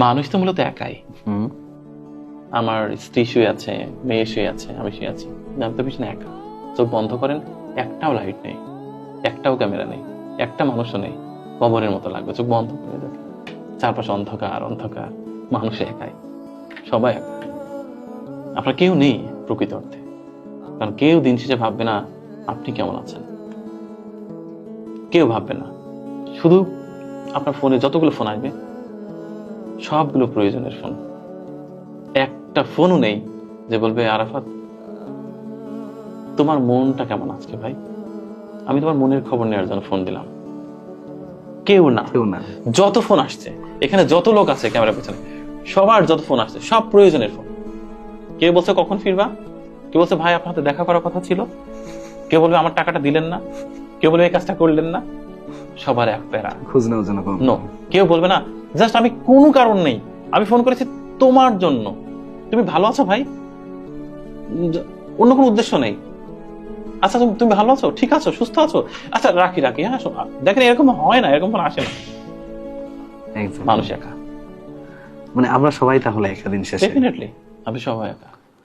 মানুষ তো মূলত একাই। আমার স্ত্রী শুয়ে আছে, মেয়ে শুয়ে আছে, আমি শুয়ে আছি, আমি তো পিছনে একা। চোখ বন্ধ করেন, একটাও লাইট নেই, একটাও ক্যামেরা নেই, একটা মানুষও নেই, কবরের মতো লাগবে। চোখ বন্ধ করে দেখে চারপাশে অন্ধকার অন্ধকার, মানুষ একাই, সবাই একা। আপনার কেউ নেই প্রকৃত অর্থে, কারণ কেউ দিন শেষে ভাববে না আপনি কেমন আছেন, কেউ ভাববে না। শুধু আপনার ফোনে যতগুলো ফোন আসবে সবগুলো প্রয়োজনের ফোন, একটা ফোনও নেই যে বলবে আরাফাত তোমার মনটা কেমন আজকে ভাই, আমি তোমার মনের খবর নেওয়ার জন্য ফোন দিলাম। কেউ না, কেউ না। যত ফোন আসছে এখানে, যত লোক আছে ক্যামেরার পেছনে, সবার যত ফোন আসছে সব প্রয়োজনের ফোন। কেউ বলছে কখন ফিরবা, কেউ বলছে ভাই আপনার হাতে দেখা করার কথা ছিল, কেউ বলবে আমার টাকাটা দিলেন না, কেউ বলবে এই কাজটা করলেন না। সবার এক প্যারা, খোঁজ নেওয়ার জন্য নো। কেউ বলবে না জাস্ট আমি কোনো কারণ নেই আমি ফোন করেছি তোমার জন্য, তুমি ভালো আছো ভাই, অন্য কোনো উদ্দেশ্য নেই। আচ্ছা তুমি ভালো আছো, ঠিক আছো, সুস্থ আছো, আচ্ছা রাখি রাখি, হ্যাঁ। দেখেন এরকম হয় না, এরকম ফোন আসে না। একদম। মানুষ একা, মানে আমরা সবাই তাহলে একা দিন শেষে। ডেফিনেটলি আমি সবাই একা।